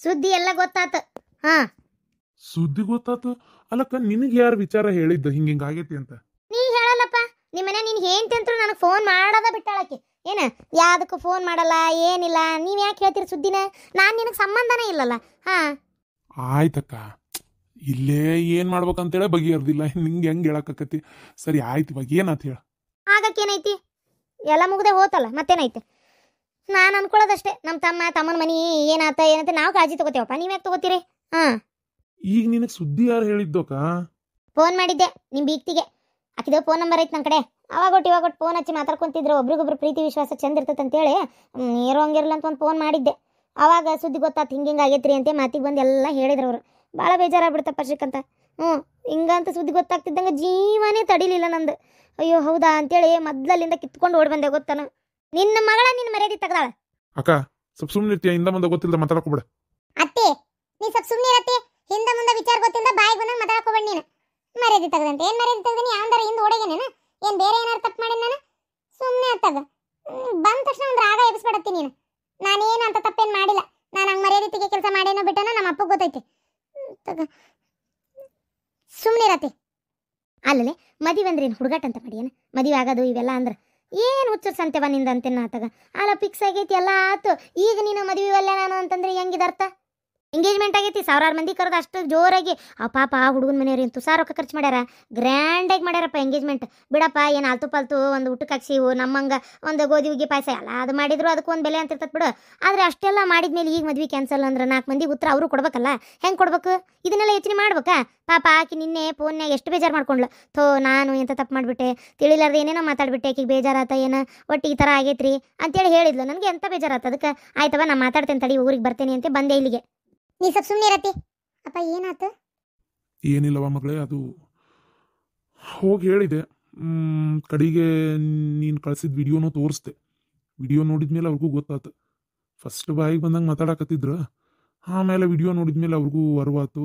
ಸುದ್ದಿ ಎಲ್ಲ ಗೊತ್ತಾತ. ಹಾ, ಸುದ್ದಿ ಗೊತ್ತಾತು. ಅಲ್ಲಕ್ಕ ನಿನಗೆ ಯಾರು ವಿಚಾರ ಹೇಳಿದ್ದ ಹಿಂಗ ಆಗೈತಿ ಅಂತ? ನೀ ಹೇಳಲ್ಲಪ್ಪ. ನಿಮ್ಮನೆ ನೀನ್ ಏನ್ತಿ ಅಂತೂ ನನಗೆ ಫೋನ್ ಮಾಡದ ಬಿಟ್ಟಾಳಕ್ಕೆ. ಏನ ಯಾವ್ದಕ್ಕೂ ಫೋನ್ ಮಾಡಲ್ಲ, ಏನಿಲ್ಲ. ನೀವ್ ಯಾಕೆ ಹೇಳ್ತೀರಿ ಸುದ್ದಿನ? ನಾನ್ ನಿನಗೆ ಸಂಬಂಧನೇ ಇಲ್ಲಲ್ಲ. ಹಾ, ಆಯ್ತಕ್ಕ, ಇಲ್ಲೇ ಏನ್ ಮಾಡ್ಬೇಕಂತೇಳಿ ಬಗೆಹರ್ದಿಲ್ಲ. ನಿಂಗೆ ಹೆಂಗ್ ಹೇಳಕತ್ತಿ? ಸರಿ ಆಯ್ತು, ಇವಾಗ ಏನಾತ್ ಹೇಳ. ಆಗಕ್ಕೇನೈತಿ? ಎಲ್ಲ ಮುಗ್ದೆ ಹೋತಲ್ಲ, ಮತ್ತೇನೈತೆ? ನಾನು ಅನ್ಕೊಳ್ಳೋದಷ್ಟೇ, ನಮ್ಮ ತಮ್ಮನ ಮನಿ ಏನಾತ ಏನಂತ ನಾವು ಕಾಳಜಿ ತಗೋತೇವಪ್ಪ. ನೀವ್ ಯಾಕೆ ತಗೋತೀರಿ? ಹಾ, ಈಗ ನಿನಗೆ ಸುದ್ದಿ ಯಾರು ಹೇಳಿದ್ದಕ್ಕ? ಫೋನ್ ಮಾಡಿದ್ದೆ ನಿಮ್ಮ ಬೀಕ್ತಿಗೆ. ಆಕಿದ ಫೋನ್ ನಂಬರ್ ಐತೆ ನನ್ನ ಕಡೆ. ಅವಾಗ ಇವಾಗ ಫೋನ್ ಹಚ್ಚಿ ಮಾತಾಡ್ಕೊಂತಿದ್ರು. ಒಬ್ರಿಗೊಬ್ರು ಪ್ರೀತಿ ವಿಶ್ವಾಸ ಚಂದ ಇರ್ತೈತೆ ಅಂತೇಳಿ ನೀರು ಹಂಗಿರಲ್ಲ ಅಂತ ಒಂದು ಫೋನ್ ಮಾಡಿದ್ದೆ. ಆವಾಗ ಸುದ್ದಿ ಗೊತ್ತಾತು, ಹಿಂಗೆ ಆಗೈತ್ರಿ ಅಂತ ಮಾತಿಗೆ ಬಂದು ಎಲ್ಲ ಹೇಳಿದ್ರು ಅವರು. ಭಾಳ ಬೇಜಾರಾಗ್ಬಿಡ್ತಪ್ಪ ಶ್ರೀಕಂತ. ಹಿಂಗಂತ ಸುದ್ದಿ ಗೊತ್ತಾಗ್ತಿದ್ದಂಗೆ ಜೀವನೇ ತಡಿಲಿಲ್ಲ ನಂದು. ಅಯ್ಯೋ ಹೌದಾ ಅಂತೇಳಿ ಮೊದ್ಲಲ್ಲಿಂದ ಕಿತ್ಕೊಂಡು ಓಡಿ ಬಂದೆ. ಗೊತ್ತಾನ ನಿನ್ನ ಮಗಳ ನಿನ್ನ ಮರ್ಯಾದೆ ತೆಗ್ದಾಳ. ಅಕ್ಕ ಸ್ವಲ್ಪ ಸುಮ್ಮನೆ ಇರ್ತೀಯ? ಇಂದ ಮುಂದೆ ಗೊತ್ತಿಲ್ಲದ ಮಾತಾಡಕೋಬೇಡ. ಅತ್ತೆ ನೀ ಸ್ವಲ್ಪ ಸುಮ್ಮನೆ ಇರತ್ತೆ. ಹಿಂದೆ ಮುಂದೆ ವಿಚಾರ ಗೊತ್ತಿಲ್ಲ, ಬಾಯಿಗೆ ಬಂದಾಗ ಮಾತಾಡ್ಕೋಬೇಡ. ನೀನು ಮರ್ಯಾದೆ ತೆಗ್ದಂತೆ ಏನು ಮರ್ಯಾದೆ ತೆಗ್ದೀನಿ? ಯಾವ್ದಾರ ಹಿಂದೆ ಓಡೇನೇನ? ಏನು ಬೇರೆ ಏನಾರು ತಪ್ಪು ಮಾಡಿ ನಾನು? ಸುಮ್ಮನೆ ಅತ್ತಾಗ ಬಂದ ತಕ್ಷಣ ಒಂದು ರಾಗ ಎಬ್ಸ್ಬಿಡತ್ತಿ ನೀನು. ನಾನೇನು ಅಂತ ತಪ್ಪೇನು ಮಾಡಿಲ್ಲ. ನಾನು ಹಂಗೆ ಮರ್ಯಾದೆ ತೆಗೆ ಕೆಲಸ ಮಾಡೇನೋ ಬಿಟ್ಟನೋ ನಮ್ಮ ಅಪ್ಪಗೆ ಗೊತ್ತೈತೆ. ಸುಮ್ಮನೆ ಇರತ್ತೆ. ಅಲ್ಲೇ ಮದುವೆ ಅಂದ್ರೆ ಏನು ಹುಡುಗಾಟ ಅಂತ ಮಾಡಿ ಏನು ಮದುವೆ ಆಗೋದು ಇವೆಲ್ಲ ಅಂದ್ರೆ ಏನು ಹುಚ್ಚರ್ ಸಂತೆವ ನಿಂದ ಅಂತೇನ ಆತಾಗ? ಅಲ್ಲ ಫಿಕ್ಸ್ ಆಗೈತಿ, ಎಲ್ಲ ಆತು. ಈಗ ನೀನು ಮದುವೆ ಅಲ್ಲ ನಾನು ಅಂತಂದ್ರೆ ಹೆಂಗಿದೆ ಅರ್ಥ? ಎಂಗೇಜ್ಮೆಂಟ್ ಆಗೈತಿ, ಸಾವಿರಾರು ಮಂದಿ ಕರೆದು ಅಷ್ಟು ಜೋರಾಗಿ. ಆ ಪಾಪ ಆ ಹುಡುಗನ ಮನೆಯವ್ರು ಏನು ತುಸಾರ ರೊಕ್ಕ ಖರ್ಚು ಮಾಡ್ಯಾರ, ಗ್ರ್ಯಾಂಡಾಗಿ ಮಾಡ್ಯಾರಪ್ಪ ಎಂಗೇಜ್ಮೆಂಟ್. ಬಿಡಪ್ಪ, ಏನು ಆಲ್ತು ಪಾಲ್ತು ಒಂದು ಊಟಕ್ಕೆ ಹಾಕ್ಸಿ ನಮ್ಮಂಗೆ ಒಂದು ಗೋಧಿ ಹುಗ್ಗಿ ಪಾಯಸ ಎಲ್ಲ ಅದು ಮಾಡಿದ್ರು ಅದಕ್ಕೆ ಒಂದು ಬೆಲೆ ಅಂತ ಇರ್ತದೆ ಬಿಡು. ಆದರೆ ಅಷ್ಟೆಲ್ಲ ಮಾಡಿದ್ಮೇಲೆ ಈಗ ಮದುವೆ ಕ್ಯಾನ್ಸಲ್ ಅಂದ್ರೆ 4 ಮಂದಿ ಉತ್ತರ ಅವರು ಕೊಡ್ಬೇಕಲ್ಲ. ಹೆಂಗೆ ಕೊಡ್ಬೇಕು? ಇದನ್ನೆಲ್ಲ ಯೋಚನೆ ಮಾಡ್ಬೇಕಾ? ಪಾಪ ಆಕಿ ನಿನ್ನೆ ಫೋನ್ಯಾಗ ಎಷ್ಟು ಬೇಜಾರು ಮಾಡ್ಕೊಂಡ್ಲು. ನಾನು ಎಂತ ತಪ್ಪು ಮಾಡಿಬಿಟ್ಟೆ, ತಿಳಿಲಾರ್ದು ಏನೇನೋ ಮಾತಾಡ್ಬಿಟ್ಟೆ, ಆಕಿಗೆ ಬೇಜಾರಾತ ಏನು, ಒಟ್ಟು ಈ ಥರ ಆಗೈತ್ರಿ ಅಂತೇಳಿ ಹೇಳಿದ್ಲು. ನನಗೆ ಎಂತ ಬೇಜಾರಾತ. ಅದಕ್ಕೆ ಆಯ್ತವ ನಾ ಮಾತಾಡ್ತೇನೆ ತಡಿ, ಊರಿಗೆ ಬರ್ತೇನೆ ಅಂತ ಬಂದೆ ಇಲ್ಲಿಗೆ. ನೀ ಸ್ವಲ್ಪ ಸುಮ್ಮನೆ ಇರತ್ತಿ. ಅಪ್ಪ ಏನಾಯ್ತು? ಏನಿಲ್ಲವ ಮಗಳೇ, ಅದು ಹೋಗಿ ಹೇಳಿದೆ. ಕಡೆಗೆ ನೀನು ಕಳಿಸಿದ ವಿಡಿಯೋನೂ ತೋರಿಸ್ದೆ. ವಿಡಿಯೋ ನೋಡಿದ್ಮೇಲೆ ಅವ್ರಿಗೂ ಗೊತ್ತಾಯ್ತು. ಫಸ್ಟ್ ಬಾಯಿಗೆ ಬಂದಂಗೆ ಮಾತಾಡಕತ್ತಿದ್ರು. ಆಮೇಲೆ ವಿಡಿಯೋ ನೋಡಿದ್ಮೇಲೆ ಅವ್ರಿಗೂ ಅರಿವಾತು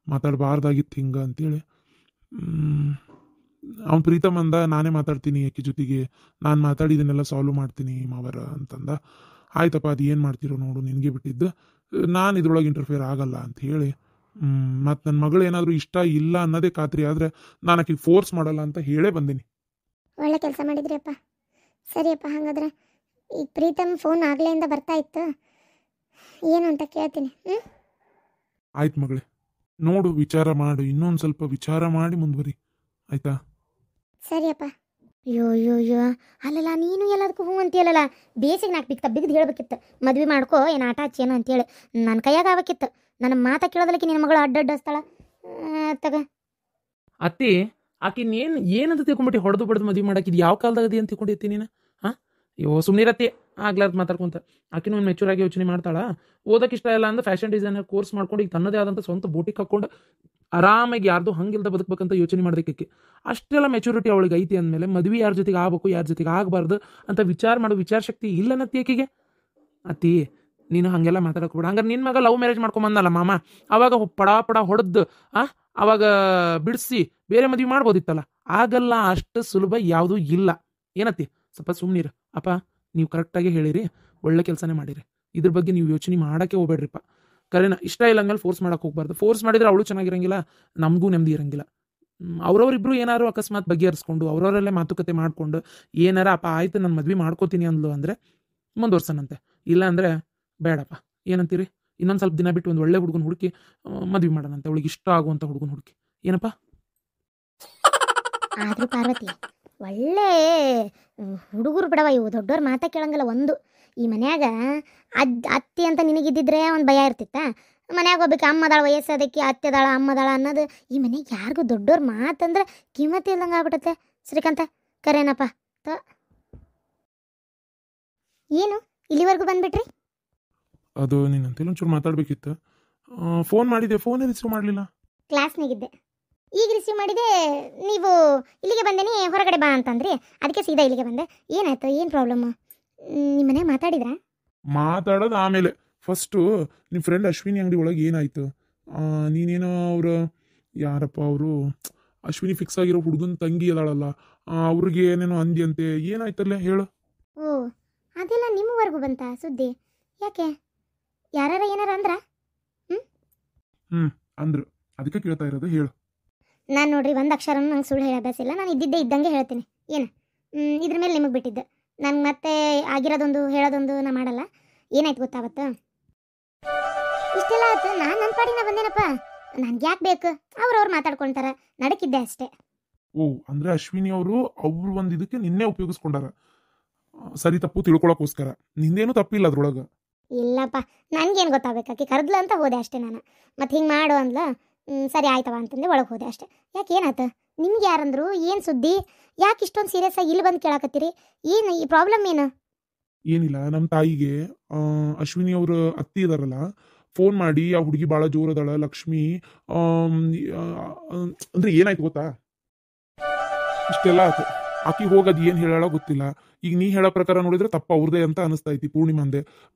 ಮಾತಾಡಬಾರ್ದಾಗಿತ್ತು ಹಿಂಗೆ ಅಂತೇಳಿ. ಅವ್ನು ಪ್ರೀತಮ್ ಅಂದ, ನಾನೇ ಮಾತಾಡ್ತೀನಿ ಆಕೆ ಜೊತೆಗೆ, ನಾನು ಮಾತಾಡಿದನ್ನೆಲ್ಲ ಸಾಲ್ವ್ ಮಾಡ್ತೀನಿ ಮಾವರ ಅಂತಂದ. ಆಯ್ತಪ್ಪ, ಅದು ಏನು ಮಾಡ್ತಿರೋ ನೋಡು, ನಿನಗೆ ಬಿಟ್ಟಿದ್ದು, ನಾನು ಇದ್ರೊಳಗೆ ಇಂಟರ್ಫಿಯರ್ ಆಗಲ್ಲ ಅಂತ ಹೇಳಿ. ಮತ್ತು ನನ್ನ ಮಗಳು ಏನಾದರೂ ಇಷ್ಟ ಇಲ್ಲ ಅನ್ನೋದೇ ಖಾತ್ರಿ ಆದರೆ ನಾನು ಆಕೆಗೆ ಫೋರ್ಸ್ ಮಾಡಲ್ಲ ಅಂತ ಹೇಳೇ ಬಂದೀನಿ. ಒಳ್ಳೆ ಕೆಲಸ ಮಾಡಿದ್ರಿ ಅಪ್ಪ. ಸರಿಯಪ್ಪ, ಹಾಗಾದ್ರೆ ಈಗ ಪ್ರೀತಮ್ ಫೋನ್ ಆಗ್ಲೆಯಿಂದ ಬರ್ತಾ ಇತ್ತು, ಏನು ಅಂತ ಕೇಳ್ತೀನಿ. ಆಯ್ತು ಮಗಳೇ, ನೋಡು, ವಿಚಾರ ಮಾಡು, ಇನ್ನೊಂದು ಸ್ವಲ್ಪ ವಿಚಾರ ಮಾಡಿ ಮುಂದುವರಿ, ಆಯ್ತಾ? ಸರಿಯಪ್ಪ. ಅಯ್ಯೋ ಅಲ್ಲಲ್ಲ, ನೀನು ಎಲ್ಲದಕ್ಕೂ ಹ್ಞೂ ಅಂತೀಯಲ್ಲ. ಬೇಸಿಗೆ ನಾಲ್ಕು ಬಿಗ್ದು ಹೇಳ್ಬೇಕಿತ್ತು, ಮದ್ವೆ ಮಾಡ್ಕೋ ಏನು ಆಟ ಹಚ್ಚೇನು ಅಂತೇಳಿ. ನನ್ನ ಕೈಯಾಗ ಆಗ್ಬೇಕಿತ್ತು. ನನ್ನ ಮಾತಾ ಕೇಳೋದಕ್ಕೆ ನಿನ್ನ ಮಗಳು ಅಡ್ಡಾಡ್ಸ್ತಳ ತಗ. ಅತ್ತಿ ಆಕಿ ಏನಂತ ತಿಳ್ಕೊಂಬಿಟ್ಟು ಹೊಡೆದು ಬಡ್ದು ಮದುವೆ ಮಾಡಾಕಿದ್ ಯಾವ ಕಾಲದಾಗದಿ ಅಂತ ತಿಳ್ಕೊಂಡಿರ್ತೀನಿ ನೀನು? ಹಾಂ, ಅಯ್ಯೋ ಸುಮ್ಮನಿರತ್ತಿ, ಆಗ್ಲಾರ್ದು ಮಾತಾಡ್ಕೊಂತ. ಆಕಿನೂ ಒಂದು ಮೆಚೂರಾಗಿ ಯೋಚನೆ ಮಾಡ್ತಾಳ. ಓದಕ್ಕೆ ಇಷ್ಟ ಇಲ್ಲ ಅಂದ್ರೆ ಫ್ಯಾಷನ್ ಡಿಸೈನರ್ ಕೋರ್ಸ್ ಮಾಡ್ಕೊಂಡು ಈಗ ತನ್ನದೇ ಆದಂಥ ಸ್ವಂತ ಬೋಟಿಗೆ ಹಾಕ್ಕೊಂಡು ಆರಾಮಾಗಿ ಯಾರ್ದು ಹಂಗಿಲ್ದ ಬದುಕಬೇಕಂತ ಯೋಚನೆ ಮಾಡೋದಕ್ಕೆ ಅಷ್ಟೆಲ್ಲ ಮೆಚುರಿಟಿ ಅವಳಿಗೆ ಐತಿ ಅಂದಮೇಲೆ ಮದುವೆ ಯಾರ ಜೊತೆಗೆ ಆಗ್ಬೇಕು, ಯಾರ ಜೊತೆಗೆ ಆಗಬಾರ್ದು ಅಂತ ವಿಚಾರ ಮಾಡೋ ವಿಚಾರ ಶಕ್ತಿ ಇಲ್ಲನತ್ತಿ ಆಕೆಗೆ. ಅತ್ತಿ ನೀನು ಹಾಗೆಲ್ಲ ಮಾತಾಡೋಕ್ಬಿಡ. ಹಂಗಾರೆ ನಿನ್ನ ಮಗ ಲವ್ ಮ್ಯಾರೇಜ್ ಮಾಡ್ಕೊಂಬಂದಲ್ಲ ಮಾಮ, ಅವಾಗ ಪಡ ಹೊಡೆದು ಅವಾಗ ಬಿಡಿಸಿ ಬೇರೆ ಮದುವೆ ಮಾಡ್ಬೋದಿತ್ತಲ್ಲ. ಆಗಲ್ಲ, ಅಷ್ಟು ಸುಲಭ ಯಾವುದೂ ಇಲ್ಲ. ಏನತ್ತಿ, ಸ್ವಲ್ಪ ಸುಮ್ಮನಿರು. ಅಪ್ಪ ನೀವು ಕರೆಕ್ಟಾಗಿ ಹೇಳಿರಿ, ಒಳ್ಳೆ ಕೆಲಸನೇ ಮಾಡಿರಿ. ಇದ್ರ ಬಗ್ಗೆ ನೀವು ಯೋಚನೆ ಮಾಡೋಕ್ಕೆ ಹೋಗ್ಬೇಡ್ರಿಪ್ಪ. ಕರೆನ ಇಷ್ಟ ಇಲ್ಲ ಅಂದಮೇಲೆ ಫೋರ್ಸ್ ಮಾಡೋಕೆ ಹೋಗ್ಬಾರ್ದು. ಫೋರ್ಸ್ ಮಾಡಿದರೆ ಅವಳು ಚೆನ್ನಾಗಿರಂಗಿಲ್ಲ, ನಮಗೂ ನೆಮ್ಮದಿ ಇರಂಗಿಲ್ಲ. ಅವ್ರವ್ರಿಬ್ರು ಏನಾರು ಅಕಸ್ಮಾತ್ ಬಗೆಹರಿಸ್ಕೊಂಡು ಅವ್ರವರಲ್ಲೇ ಮಾತುಕತೆ ಮಾಡಿಕೊಂಡು ಏನಾರ ಅಪ್ಪ ಆಯ್ತು ನಾನು ಮದ್ವೆ ಮಾಡ್ಕೋತೀನಿ ಅಂದ್ಲು ಅಂದರೆ ಮುಂದುವರ್ಸನಂತೆ. ಇಲ್ಲ ಅಂದರೆ ಬೇಡಪ್ಪ. ಏನಂತೀರಿ? ಇನ್ನೊಂದು ಸ್ವಲ್ಪ ದಿನ ಬಿಟ್ಟು ಒಂದು ಒಳ್ಳೆ ಹುಡುಗನ ಹುಡುಕಿ ಮದ್ವೆ ಮಾಡೋಣಂತೆ, ಅವಳಿಗೆ ಇಷ್ಟ ಆಗುವಂಥ ಹುಡುಗನ ಹುಡುಕಿ. ಏನಪ್ಪ? ಆದರೂ ಪಾರ್ವತಿ, ಒಳ್ಳೆ ಹುಡುಗರು ಬಿಡವ ಇವು. ದೊಡ್ಡವ್ರ ಮಾತಾ ಕೇಳಂಗಿಲ್ಲ. ಒಂದು ಈ ಮನ್ಯಾಗ ಅತ್ತಿ ಅಂತ ನಿನಗಿದ್ದಿದ್ರೆ ಒಂದು ಭಯ ಇರ್ತಿತ್ತ. ಮನ್ಯಾಗ ಹೋಗ್ಬೇಕು, ಅಮ್ಮದಾಳ ವಯಸ್ಸದಕ್ಕೆ, ಅತ್ತೆದಾಳ ಅಮ್ಮದಾಳ ಅನ್ನೋದು ಈ ಮನೆಗೆ ಯಾರಿಗೂ ದೊಡ್ಡವ್ರ ಮಾತಂದ್ರೆ ಕಿಮ್ಮತಿ ಇಲ್ದಂಗೆ ಆಗ್ಬಿಟ್ಟತ್ತೆ. ಶ್ರೀಕಾಂತ ಕರೇನಪ್ಪ ಏನು ಇಲ್ಲಿವರೆಗೂ ಬಂದ್ಬಿಟ್ರಿ? ಅದು ನೀನಂತೇಳಿ ಒಂಚೂರು ಮಾತಾಡ್ಬೇಕಿತ್ತು. ಫೋನ್ ಮಾಡಿದೆ, ಫೋನೇ ರಿಸೀವ್ ಮಾಡಲಿಲ್ಲ. ಕ್ಲಾಸ್ನಾಗಿದ್ದೆ. ಈಗ ರಿಸೀವ್ ಮಾಡಿದೆ. ನೀವು ಇಲ್ಲಿಗೆ ಬಂದೇನಿ, ಹೊರಗಡೆ ಬಾ ಅಂತಂದ್ರಿ, ಅದಕ್ಕೆ ಸೀದಾ ಇಲ್ಲಿಗೆ ಬಂದೆ. ಏನಾಯ್ತು? ಏನು ಪ್ರಾಬ್ಲಮ್ಮು? ನಿಮ್ಮ ಮನೆಯಾಗ ಮಾತಾಡಿದ್ರಾ? ಮಾತಾಡೋದು ಆಮೇಲೆ. ಫಸ್ಟು ನಿಮ್ಮ ಫ್ರೆಂಡ್ ಅಶ್ವಿನಿ ಅಂಗಡಿ ಒಳಗೆ ಏನಾಯಿತು? ನೀನೇನೋ ಅವರು ಯಾರಪ್ಪ ಅವರು ಅಶ್ವಿನಿ ಫಿಕ್ಸ್ ಆಗಿರೋ ಹುಡುಗನ ತಂಗಿ ಅದಾಳಲ್ಲ, ಅವ್ರಿಗೆ ಏನೇನೋ ಅಂದ್ಯಂತೆ. ಏನಾಯ್ತಲ್ಲ ಹೇಳು. ಓ, ಅದೆಲ್ಲ ನಿಮ್ಮವರೆಗೂ ಬಂತ ಸುದ್ದಿ? ಯಾಕೆ? ಯಾರ ಏನಾರ ಅಂದ್ರ? ಅಂದ್ರು ಅದಕ್ಕೆ ಕೇಳ್ತಾ ಇರೋದು, ಹೇಳು. ನಾನು ನೋಡ್ರಿ ಒಂದು ಅಕ್ಷರನೂ ನಂಗೆ ಸುಳ್ಳು ಹೇಳೋ ಅಭ್ಯಾಸ ಇಲ್ಲ. ನಾನು ಇದ್ದಿದ್ದೆ ಇದ್ದಂಗೆ ಹೇಳ್ತೀನಿ. ಏನು ಇದ್ರ ಮೇಲೆ ನಿಮಗೆ ಬಿಟ್ಟಿದ್ದೆ. ನಂಗೆ ಮತ್ತೆ ಆಗಿರೋದೊಂದು ಹೇಳೋದೊಂದು ನಾ ಮಾಡಲ್ಲ. ಏನಾಯ್ತು ಗೊತ್ತಾವತ್ತು, ಇಷ್ಟೆಲ್ಲ ಆಯ್ತು, ನಾನು ನನ್ನ ಪಾಡಿನ ಬಂದೇನಪ್ಪ. ನನ್ಗೆ ಯಾಕೆ ಬೇಕು, ಅವ್ರವ್ರು ಮಾತಾಡ್ಕೊಳ್ತಾರೆ, ನಡಕಿದ್ದೆ ಅಷ್ಟೇ. ಓ ಅಂದ್ರೆ ಅಶ್ವಿನಿ ಅವರು ಅವ್ರು ಒಂದು ಇದಕ್ಕೆ ನಿನ್ನೆ ಉಪಯೋಗಿಸ್ಕೊಂಡಾರ, ಸರಿ ತಪ್ಪು ತಿಳ್ಕೊಳಕ್ಕೋಸ್ಕರ. ನಿಂದೇನು ತಪ್ಪಿಲ್ಲ ಅದ್ರೊಳಗೆ. ಇಲ್ಲಪ್ಪ, ನನಗೇನು ಗೊತ್ತಾಗಬೇಕು, ಆಕೆ ಕರೆದ್ಲ ಅಂತ ಹೋದೆ ಅಷ್ಟೇ ನಾನು. ಮತ್ತು ಹಿಂಗೆ ಮಾಡು ಅಂದ್ಲ, ಸರಿ ಆಯ್ತವ ಅಂತಂದು ಒಳಗೆ ಹೋದೆ ಅಷ್ಟೇ. ಯಾಕೆ ಏನಾಯ್ತು, ನಿಮ್ಗೆ ಯಾರಂದ್ರು, ಏನು ಸುದ್ದಿ, ಯಾಕೆ ಇಷ್ಟೊಂದು ಸೀರಿಯಸ್ ಆಗಿ ಇಲ್ಲಿ ಬಂದು ಕೇಳಕತ್ತೀರಿ, ಏನು ಈ ಪ್ರಾಬ್ಲಮ್ ಏನು? ಏನಿಲ್ಲ, ನಮ್ಮ ತಾಯಿಗೆ ಅಶ್ವಿನಿ ಅವ್ರ ಅತ್ತಿ ಇದಾರಲ್ಲ, ಫೋನ್ ಮಾಡಿ ಆ ಹುಡುಗಿ ಭಾಳ ಜೋರದಾಳ ಲಕ್ಷ್ಮಿ, ಅಂದ್ರೆ ಏನಾಯ್ತು ಗೊತ್ತಾ, ಇಷ್ಟೆಲ್ಲ ಆಯ್ತು. ಆಕಿ ಹೋಗೋದು ಏನು ಹೇಳೋ ಗೊತ್ತಿಲ್ಲ. ಈಗ ನೀ ಹೇಳೋ ಪ್ರಕಾರ ನೋಡಿದ್ರೆ ತಪ್ಪ ಅವ್ರದೇ ಅಂತ ಅನಿಸ್ತೈತಿ ಪೂರ್ಣಿಮಂದೆ.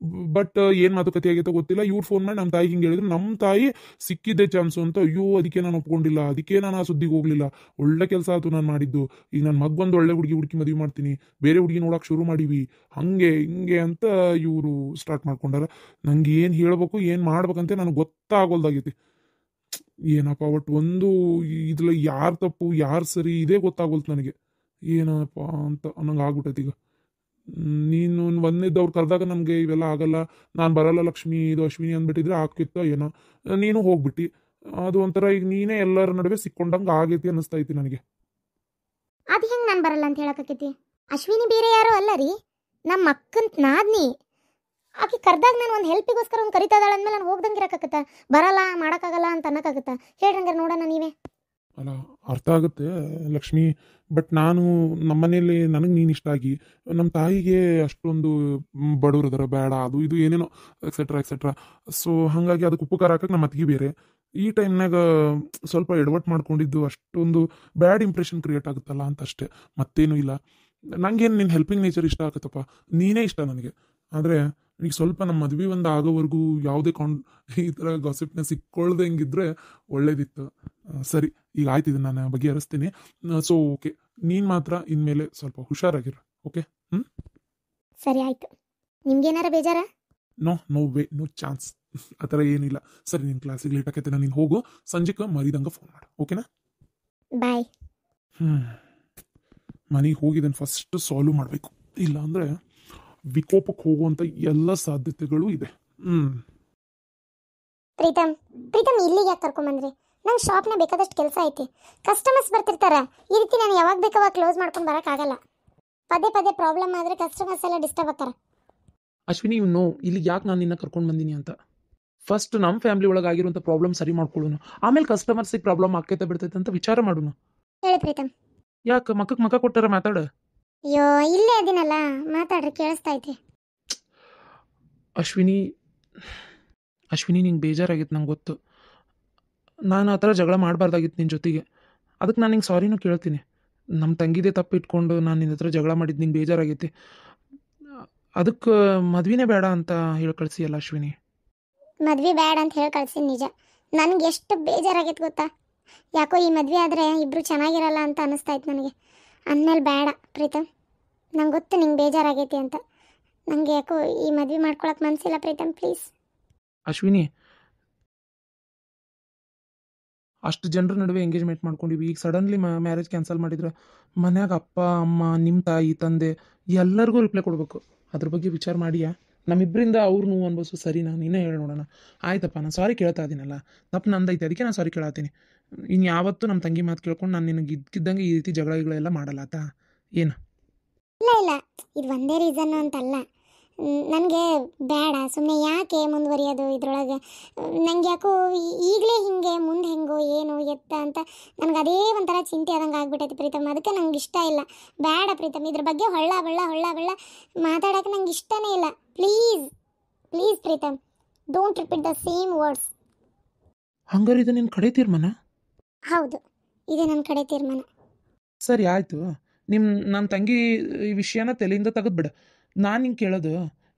ಬಟ್ ಏನು ಮಾತುಕತೆ ಆಗೈತೋ ಗೊತ್ತಿಲ್ಲ. ಇವ್ರು ಫೋನ್ ಮಾಡಿ ನಮ್ಮ ತಾಯಿಗೆ ಹಿಂಗೆ ಹೇಳಿದ್ರು. ನಮ್ಮ ತಾಯಿ ಸಿಕ್ಕಿದ್ದೆ ಚಾನ್ಸು ಅಂತ, ಅಯ್ಯೋ ಅದಕ್ಕೆ ನಾನು ಒಪ್ಕೊಂಡಿಲ್ಲ, ಅದಕ್ಕೆ ನಾನು ಆ ಸುದ್ದಿಗೆ ಹೋಗ್ಲಿಲ್ಲ, ಒಳ್ಳೆ ಕೆಲಸ ಆಯ್ತು ನಾನು ಮಾಡಿದ್ದು. ಈಗ ನನ್ನ ಮಗೊಂದು ಒಳ್ಳೆ ಹುಡುಗಿ ಮದುವೆ ಮಾಡ್ತೀನಿ, ಬೇರೆ ಹುಡುಗಿ ನೋಡೋಕೆ ಶುರು ಮಾಡೀವಿ, ಹಂಗೆ ಹಿಂಗೆ ಅಂತ ಇವರು ಸ್ಟಾರ್ಟ್ ಮಾಡ್ಕೊಂಡಾರ. ನಂಗೆ ಏನು ಹೇಳ್ಬೇಕು ಏನು ಮಾಡ್ಬೇಕಂತ ನನಗೆ ಗೊತ್ತಾಗೋಲ್ದಾಗೈತಿ. ಏನಪ್ಪ ಒಟ್ಟು ಒಂದು ಇದ್ರಲ್ಲಿ ಯಾರು ತಪ್ಪು ಯಾರು ಸರಿ ಇದೇ ಗೊತ್ತಾಗೋಲ್ತು ನನಗೆ. ಏನಪ್ಪ ಅಂತ ಅನ್ನಂಗೆ ಆಗ್ಬಿಟ್ಟೈತಿ. ಈಗ ನೀನು ಒಂದೇದವ್ರು ಕರೆದಾಗ ನಮಗೆ ಇವೆಲ್ಲ ಆಗಲ್ಲ, ನಾನು ಬರಲ್ಲ ಲಕ್ಷ್ಮಿ ಇದು ಅಶ್ವಿನಿ ಅಂದ್ಬಿಟ್ಟಿದ್ರೆ ಆಗ್ತಿತ್ತೋ ಏನೋ, ನೀನು ಹೋಗ್ಬಿಟ್ಟು ಅದು ಒಂಥರ ಈಗ ನೀನೇ ಎಲ್ಲರ ನಡುವೆ ಸಿಕ್ಕೊಂಡಂಗೆ ಆಗೈತಿ ಅನ್ನಿಸ್ತೈತಿ ನನಗೆ. ಅದು ಹೆಂಗೆ ನಾನು ಬರಲ್ಲ ಅಂತ ಹೇಳಕತ್ತೈತಿ? ಅಶ್ವಿನಿ ಬೇರೆ ಯಾರೋ ಅಲ್ಲ ರೀ, ನಮ್ಮ ಅಕ್ಕನ ನಾದ್ನಿ. ಆಕೆ ಕರ್ದಾಗ ನಾನು ಒಂದು ಹೆಲ್ಪಿಗೋಸ್ಕರ ಒಂದು ಕರಿತಾ ಇದ್ದಾಳೆ ಅಂದಮೇಲೆ ನಾನು ಹೋಗ್ದಂಗೆ ಇರೋಕ್ಕಾಗತ್ತ? ಬರಲ್ಲ ಮಾಡೋಕ್ಕಾಗಲ್ಲ ಅಂತ ಅನ್ನೋಕ್ಕಾಗತ್ತಾ? ಹೇಳ್ರಂಗಾರೆ ನೋಡೋಣ ನೀವೇ. ಅಲ್ಲ ಅರ್ಥ ಆಗುತ್ತೆ ಲಕ್ಷ್ಮಿ, ಬಟ್ ನಾನು ನಮ್ಮನೇಲಿ ನನಗೆ ನೀನು ಇಷ್ಟ ಆಗಿ ನಮ್ಮ ತಾಯಿಗೆ ಅಷ್ಟೊಂದು ಬಡವ್ರು ಅದಾರ, ಬೇಡ ಅದು ಇದು ಏನೇನೋ ಎಕ್ಸೆಟ್ರಾ ಎಕ್ಸೆಟ್ರಾ. ಸೊ ಹಾಗಾಗಿ ಅದಕ್ಕೆ ಉಪಕಾರ ಹಾಕಕ್ಕೆ ನಮ್ಮ ಅತ್ತಿಗೆ ಬೇರೆ ಈ ಟೈಮ್ನಾಗ ಸ್ವಲ್ಪ ಎಡವಟ್ಟು ಮಾಡ್ಕೊಂಡಿದ್ದು ಅಷ್ಟೊಂದು ಬ್ಯಾಡ್ ಇಂಪ್ರೆಷನ್ ಕ್ರಿಯೇಟ್ ಆಗುತ್ತಲ್ಲ ಅಂತ ಅಷ್ಟೇ, ಮತ್ತೇನು ಇಲ್ಲ. ನಂಗೇನು ನಿನ್ನ ಹೆಲ್ಪಿಂಗ್ ನೇಚರ್ ಇಷ್ಟ ಆಗುತ್ತಪ್ಪ, ನೀನೇ ಇಷ್ಟ ನನಗೆ. ಆದರೆ ಈಗ ಸ್ವಲ್ಪ ನಮ್ಮ ಮದುವೆ ಒಂದು ಆಗೋವರೆಗೂ ಯಾವುದೇ ಈ ಥರ ಗಾಸಿಪ್ನ ಸಿಕ್ಕೊಳ್ದೆ ಹೆಂಗಿದ್ರೆ ಒಳ್ಳೇದಿತ್ತು. ಸರಿ ಈಗ ಆಯ್ತಿದೆ, ನಾನು ಬಗೆಹರಿಸ್ತೀನಿ. ಸೊ ಓಕೆ, ನೀನು ಮಾತ್ರ ಇನ್ಮೇಲೆ ಸ್ವಲ್ಪ ಹುಷಾರಾಗಿರು. ಓಕೆ? ಸರಿ ಆಯ್ತು. ನಿಮ್ಗೇನಾರ ಬೇಜಾರ? ನೋ ವೇ, ನೋ ಚಾನ್ಸ್, ಆ ಥರ ಏನಿಲ್ಲ. ಸರಿ ನಿನ್ನ ಕ್ಲಾಸಿಗೆ ಲೇಟ್ ಆಕೈತೆ, ನೀನು ಹೋಗು, ಸಂಜೆಗೆ ಮರಿದಂಗೆ ಫೋನ್ ಮಾಡು. ಓಕೆನಾ? ಬಾಯ್. ಮನೆಗೆ ಹೋಗಿದ್ದನ್ನು ಫಸ್ಟ್ ಸಾಲ್ವ್ ಮಾಡಬೇಕು, ಇಲ್ಲ ಅಂದರೆ ವಿಕೋಪಕ್ಕೆ ಹೋಗುವಂಥ ಎಲ್ಲ ಸಾಧ್ಯತೆಗಳು ಇದೆ. ಪ್ರೀತಮ್ ಇಲ್ಲಿಗೆ ಯಾಕೆ ಕರ್ಕೊಂಬಂದ್ರಿ? ನನ್ನ ಶಾಪ್ನ ಬೇಕಾದಷ್ಟು ಕೆಲಸ ಐತಿ, ಕಸ್ಟಮರ್ಸ್ ಬರ್ತಿರ್ತಾರ. ಈ ರೀತಿ ನಾನು ಯಾವಾಗ ಬೇಕಾವಾಗ ಕ್ಲೋಸ್ ಮಾಡ್ಕೊಂಡು ಬರೋಕ್ಕಾಗಲ್ಲ. ಪದೇ ಪ್ರಾಬ್ಲಮ್ ಆದರೆ ಕಸ್ಟಮರ್ಸ್ ಎಲ್ಲ ಡಿಸ್ಟರ್ಬ್ ಆಗ್ತಾರೆ. ಅಶ್ವಿನಿ, ಇಲ್ಲಿಗೆ ಯಾಕೆ ನಾನು ನಿನ್ನ ಕರ್ಕೊಂಡು ಬಂದೀನಿ ಅಂತ, ಫಸ್ಟ್ ನಮ್ಮ ಫ್ಯಾಮಿಲಿ ಒಳಗೆ ಆಗಿರುವಂಥ ಪ್ರಾಬ್ಲಮ್ ಸರಿ ಮಾಡ್ಕೊಳ್ಳೋಣ, ಆಮೇಲೆ ಕಸ್ಟಮರ್ಸಿಗೆ ಪ್ರಾಬ್ಲಮ್ ಆಕೈತೆ ಬಿಡ್ತೈತೆ ಅಂತ ವಿಚಾರ ಮಾಡೋಣ. ಹೇಳಿ ಪ್ರೀತಮ್. ಯಾಕೆ ಮಕ್ಕಕ್ಕೆ ಮಕ್ಕ ಕೊಟ್ಟಾರ ಮಾತಾಡ? ಅಯ್ಯೋ ಇಲ್ಲೇ ಅದೀನಲ್ಲ, ಮಾತಾಡ್ರಿ, ಕೇಳಿಸ್ತಾ ಐತಿ. ಅಶ್ವಿನಿ ನಿಂಗೆ ಬೇಜಾರಾಗಿತ್ತು, ನಂಗೆ ಗೊತ್ತು. ನಾನು ಆ ಥರ ಜಗಳ ಮಾಡಬಾರ್ದಾಗಿತ್ತು ನಿನ್ನ ಜೊತೆಗೆ. ಅದಕ್ಕೆ ನಾನು ನಿಂಗೆ ಸಾರಿನೂ ಕೇಳ್ತೀನಿ. ನಮ್ಮ ತಂಗಿದೇ ತಪ್ಪು ಇಟ್ಕೊಂಡು ನಾನು ನಿನ್ನ ಹತ್ರ ಜಗಳ ಮಾಡಿದ್ದು ನಿಂಗೆ ಬೇಜಾರಾಗೈತಿ. ಅದಕ್ಕೆ ಮದ್ವೆನೇ ಬೇಡ ಅಂತ ಹೇಳಿ ಕಳಿಸಿಯಲ್ಲ ಅಶ್ವಿನಿ. ಮದ್ವೆ ಬೇಡ ಅಂತ ಹೇಳಿ ಕಳ್ಸಿನಿ ನಿಜ. ನನಗೆ ಎಷ್ಟು ಬೇಜಾರಾಗೈತೆ ಗೊತ್ತಾ? ಯಾಕೋ ಈ ಮದ್ವೆ ಆದರೆ ಇಬ್ಬರು ಚೆನ್ನಾಗಿರಲ್ಲ ಅಂತ ಅನ್ನಿಸ್ತಾಯ್ತು ನನಗೆ. ಅಂದಮೇಲೆ ಬೇಡ ಪ್ರೀತಮ್, ನಂಗೆ ಗೊತ್ತು ನಿಂಗೆ ಬೇಜಾರಾಗೈತಿ ಅಂತ. ನನಗೆ ಯಾಕೋ ಈ ಮದ್ವೆ ಮಾಡ್ಕೊಳಕ್ಕೆ ಮನಸ್ಸಿಲ್ಲ ಪ್ರೀತಮ್, ಪ್ಲೀಸ್. ಅಶ್ವಿನಿ, ಅಷ್ಟು ಜನರ ನಡುವೆ ಎಂಗೇಜ್ಮೆಂಟ್ ಮಾಡ್ಕೊಂಡಿವಿ, ಈಗ ಸಡನ್ಲಿ ಮ್ಯಾರೇಜ್ ಕ್ಯಾನ್ಸಲ್ ಮಾಡಿದ್ರೆ ಮನ್ಯಾಗ ಅಪ್ಪ ಅಮ್ಮ ನಿಮ್ಮ ತಾಯಿ ತಂದೆ ಎಲ್ಲರಿಗೂ ರಿಪ್ಲೈ ಕೊಡಬೇಕು. ಅದ್ರ ಬಗ್ಗೆ ವಿಚಾರ ಮಾಡಿಯಾ? ನಮ್ಮಿಬ್ಬರಿಂದ ಅವ್ರು ನೋವು ಅನ್ಬೋದು, ಸರಿನಾ? ನೀನೇ ಹೇಳಿ ನೋಡೋಣ. ಆಯ್ತಪ್ಪ, ನಾನು ಸಾರಿ ಕೇಳ್ತಾ ಇದ್ದೀನಲ್ಲ, ತಪ್ಪು ನಂದೈತೆ, ಅದಕ್ಕೆ ನಾನು ಸಾರಿ ಕೇಳತ್ತೀನಿ. ಇನ್ನು ಯಾವತ್ತೂ ನಮ್ಮ ತಂಗಿ ಮಾತು ಕೇಳ್ಕೊಂಡು ನಾನು ನಿನಗೆ ಇದ್ಕಿದ್ದಂಗೆ ಈ ರೀತಿ ಜಗಳಗಳೆಲ್ಲ ಮಾಡಲ್ಲ ಆತಾ? ಏನು? ಇಲ್ಲ ಇದು ಒಂದೇ ರೀಸನ್ನು ಅಂತಲ್ಲ, ನನಗೆ ಬೇಡ, ಸುಮ್ಮನೆ ಯಾಕೆ ಮುಂದುವರಿಯೋದು ಇದರೊಳಗೆ. ನನಗೆ ಯಾಕೋ ಈಗಲೇ ಹಿಂಗೆ, ಮುಂದೆ ಹೆಂಗೋ ಏನೋ ಎತ್ತ ಅಂತ ನನಗೆ ಅದೇ ಒಂಥರ ಚಿಂತೆ ಆದಂಗೆ ಆಗ್ಬಿಟ್ಟೈತೆ ಪ್ರೀತಮ್. ಅದಕ್ಕೆ ನಂಗೆ ಇಷ್ಟ ಇಲ್ಲ. ಬೇಡ ಪ್ರೀತಮ್, ಇದ್ರ ಬಗ್ಗೆ ಹೊಳ್ಳ ಬಳ್ಳ ಮಾತಾಡೋಕೆ ನಂಗೆ ಇಷ್ಟನೇ ಇಲ್ಲ. Please Pritam, don't repeat the same words. ಹಂಗಾರೆ ಇದು ನಿನ್ನ ಕಡೆ ತೀರ್ಮಾನ? ಹೌದು, ಇದೆ ನನ್ನ ಕಡೆ ತೀರ್ಮಾನ. ಸರಿ ಆಯಿತು, ನನ್ನ ತಂಗಿ ಈ ವಿಷಯನ ತಲೆಯಿಂದ ತೆಗೆದ್ಬಿಡ. ನಾನು ಹಿಂಗೆ ಕೇಳೋದು,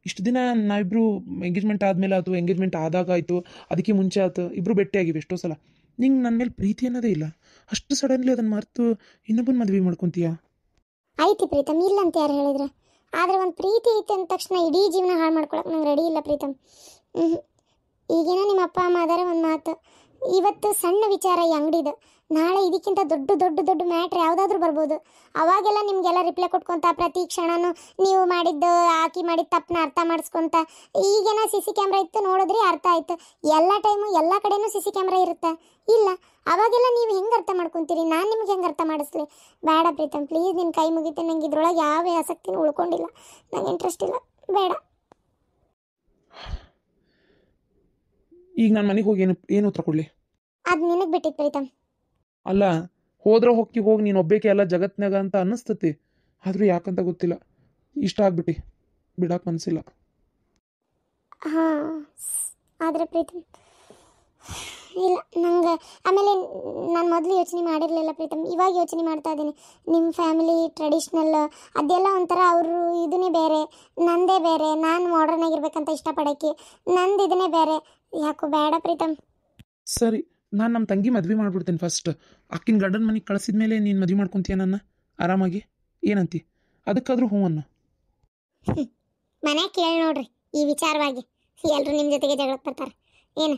ಇಷ್ಟು ದಿನ ನಾವಿಬ್ಬರು ಎಂಗೇಜ್ಮೆಂಟ್ ಆದಮೇಲೆ ಆಯ್ತು, ಎಂಗೇಜ್ಮೆಂಟ್ ಆದಾಗ ಆಯಿತು, ಅದಕ್ಕೆ ಮುಂಚೆ ಆಯ್ತು, ಇಬ್ಬರು ಭೇಟಿಯಾಗಿವಿ ಎಷ್ಟೋ ಸಲ. ನಿಂಗೆ ನನ್ನ ಮೇಲೆ ಪ್ರೀತಿ ಅನ್ನೋದೇ ಇಲ್ಲ, ಅಷ್ಟು ಸಡನ್ಲಿ ಅದನ್ನು ಮರೆತು ಇನ್ನೊಬ್ಬನ ಮದುವೆ ಮಾಡ್ಕೊತೀಯಾ? ಐತಿ ಪ್ರೀತಮ್, ಇಲ್ಲ ಅಂತ ಯಾರು ಹೇಳಿದ್ರೆ? ಆದರೆ ಒಂದು ಪ್ರೀತಿ ಐತೆ ಅಂದ ತಕ್ಷಣ ಇಡೀ ಜೀವನ ಹಾಳು ಮಾಡ್ಕೊಳಕ್ಕೆ ನಂಗೆ ರೆಡಿ ಇಲ್ಲ ಪ್ರೀತಮ್. ಈಗೇನೋ ನಿಮ್ಮ ಅಪ್ಪ ಅಮ್ಮ ಅದಾರೆ ಒಂದು ಮಾತು, ಇವತ್ತು ಸಣ್ಣ ವಿಚಾರ ಈ ಅಂಗಡಿದು, ನಾಳೆ ಇದಕ್ಕಿಂತ ದೊಡ್ಡ ದೊಡ್ಡ ದೊಡ್ಡ ಮ್ಯಾಟ್ರ್ ಯಾವುದಾದ್ರೂ ಬರ್ಬೋದು. ಅವಾಗೆಲ್ಲ ನಿಮಗೆಲ್ಲ ರಿಪ್ಲೈ ಕೊಟ್ಕೊತ ಪ್ರತಿ ಕ್ಷಣನೂ ನೀವು ಮಾಡಿದ್ದು ಆಕಿ ಮಾಡಿದ ತಪ್ಪನ್ನ ಅರ್ಥ ಮಾಡಿಸ್ಕೊಂತ, ಈಗೇನ CC ಕ್ಯಾಮ್ರಾ ಇತ್ತು ನೋಡಿದ್ರಿ ಅರ್ಥ ಆಯ್ತು. ಎಲ್ಲ ಟೈಮು ಎಲ್ಲ ಕಡೆನೂ CC ಕ್ಯಾಮ್ರಾ ಇರುತ್ತೆ ಇಲ್ಲ? ಅವಾಗೆಲ್ಲ ನೀವು ಹೆಂಗೆ ಅರ್ಥ ಮಾಡ್ಕೊತೀರಿ? ನಾನು ನಿಮ್ಗೆ ಹೆಂಗೆ ಅರ್ಥ ಮಾಡಿಸ್ಲಿ? ಬೇಡ ಪ್ರೀತಮ್, ಪ್ಲೀಸ್ ನಿನ್ನ ಕೈ ಮುಗಿತೀನಿ. ನಂಗೆ ಇದ್ರೊಳಗೆ ಯಾವ ಆಸಕ್ತಿನೂ ಉಳ್ಕೊಂಡಿಲ್ಲ, ನಂಗೆ ಇಂಟ್ರೆಸ್ಟ್ ಇಲ್ಲ, ಬೇಡ. ಈಗ ನಾನು ಮನೆಗೆ ಹೋಗಿ ಏನು ಉತ್ತರ ಕೊಡಲಿ? ಅದು ನಿನಗೆ ಬಿಟ್ಟಿತ್ತು ಪ್ರೀತಮ್. ಅಲ್ಲ, ಹೋದ್ರೆ ಹೋಗಿ ನೀನು ಒಬ್ಬೇಕೆ ಎಲ್ಲ ಜಗತ್ನಾಗ ಅಂತ ಅನ್ನಿಸ್ತತಿ. ಆದರೂ ಯಾಕಂತ ಗೊತ್ತಿಲ್ಲ, ಇಷ್ಟ ಆಗ್ಬಿಟ್ಟು ಬಿಡಕ್ಕೆ ಮನಸ್ಸಿಲ್ಲ. ಹಾಂ, ಆದರೆ ಪ್ರೀತಮ್ ಇಲ್ಲ ನಂಗೆ. ಆಮೇಲೆ ನಾನು ಮೊದಲು ಯೋಚನೆ ಮಾಡಿರಲಿಲ್ಲ ಪ್ರೀತಮ್, ಇವಾಗ ಯೋಚನೆ ಮಾಡ್ತಾ ಇದ್ದೀನಿ. ನಿಮ್ಮ ಫ್ಯಾಮಿಲಿ ಟ್ರೆಡಿಷ್ನಲ್ ಅದೆಲ್ಲ ಒಂಥರ, ಅವರು ಇದನ್ನೇ ಬೇರೆ, ನಂದೇ ಬೇರೆ. ನಾನು ಮಾಡರ್ನ್ ಆಗಿರ್ಬೇಕಂತ ಇಷ್ಟಪಡೋಕ್ಕೆ, ನಂದು ಇದನ್ನೇ ಬೇರೆ. ಯಾಕೋ ಬೇಡ ಪ್ರೀತಮ್. ಸರಿ, ನಾನು ನಮ್ಮ ತಂಗಿ ಮದ್ವೆ ಮಾಡ್ಬಿಡ್ತೇನೆ ಫಸ್ಟ್. ಆಕಿನ ಗಂಡನ ಮನೆಗೆ ಕಳಿಸಿದ ಮೇಲೆ ನೀನು ಮದುವೆ ಮಾಡ್ಕೊತೀಯ ನನ್ನ ಆರಾಮಾಗಿ? ಏನಂತಿ? ಅದಕ್ಕಾದ್ರೂ ಹ್ಞೂ ಅನ್ನು. ಮನೆ ಕೇಳಿ ನೋಡ್ರಿ ಈ ವಿಚಾರವಾಗಿ, ಎಲ್ಲರೂ ನಿಮ್ಮ ಜೊತೆಗೆ ಜಗಳಕ್ಕೆ ಬರ್ತಾರೆ ಏನು?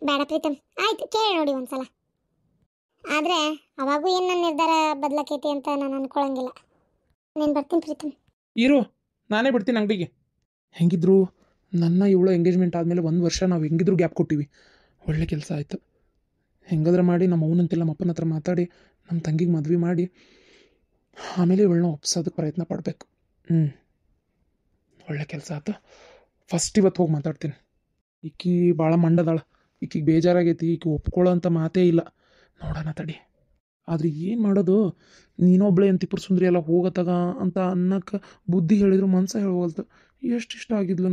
ಬೇಡ ಪ್ರೀತಮ್, ಆಯ್ತು ಕೇಳಿ ನೋಡಿ ಒಂದ್ಸಲ. ಆದರೆ ಅವಾಗೂ ಏನು ನನ್ನ ನಿರ್ಧಾರ ಬದಲಾಕೈತಿ ಅಂತ ನಾನು ಅನ್ಕೊಳಂಗಿಲ್ಲ. ನಾನು ಬರ್ತೀನಿ ಪ್ರೀತಮ್. ಇರು, ನಾನೇ ಬಿಡ್ತೀನಿ ಅಂಗಡಿಗೆ. ಹೆಂಗಿದ್ರು ನನ್ನ ಇವಳು ಎಂಗೇಜ್ಮೆಂಟ್ ಆದಮೇಲೆ 1 ವರ್ಷ ನಾವು ಹೆಂಗಿದ್ರು ಗ್ಯಾಪ್ ಕೊಟ್ಟಿವಿ. ಒಳ್ಳೆ ಕೆಲಸ ಆಯಿತು. ಹೆಂಗಾದ್ರೆ ಮಾಡಿ ನಮ್ಮ ಅವನಂತೆಲ್ಲ ನಮ್ಮ ಅಪ್ಪನ ಹತ್ರ ಮಾತಾಡಿ ನಮ್ಮ ತಂಗಿಗೆ ಮದ್ವೆ ಮಾಡಿ ಆಮೇಲೆ ಇವಳನ್ನ ಒಪ್ಸೋದಕ್ಕೆ ಪ್ರಯತ್ನ ಪಡಬೇಕು. ಒಳ್ಳೆ ಕೆಲಸ ಆಯ್ತು. ಫಸ್ಟ್ ಇವತ್ತು ಹೋಗಿ ಮಾತಾಡ್ತೀನಿ. ಈಕಿ ಭಾಳ ಮಂಡದಾಳ, ಈಕಿಗೆ ಬೇಜಾರಾಗೈತಿ, ಈಕಿ ಒಪ್ಕೊಳ್ಳೋ ಅಂತ ಮಾತೇ ಇಲ್ಲ. ನೋಡೋಣ ತಡಿ. ಆದರೆ ಏನು ಮಾಡೋದು, ನೀನೊಬ್ಳೆ ಅಂತಿಪುರ ಸುಂದರಿ ಎಲ್ಲ ಹೋಗತ್ತಾಗ ಅಂತ ಅನ್ನಕ್ಕೆ ಬುದ್ಧಿ ಹೇಳಿದ್ರು ಮನ್ಸ ಹೇಳವಲ್ದು. ಎಷ್ಟು ಇಷ್ಟ ಆಗಿದ್ಲು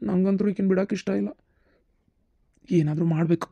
ನಂಗಂತೂ ಈಕಿನ ಬಿಡೋಕೆ ಇಷ್ಟ ಇಲ್ಲ. ಏನಾದರೂ ಮಾಡಬೇಕು.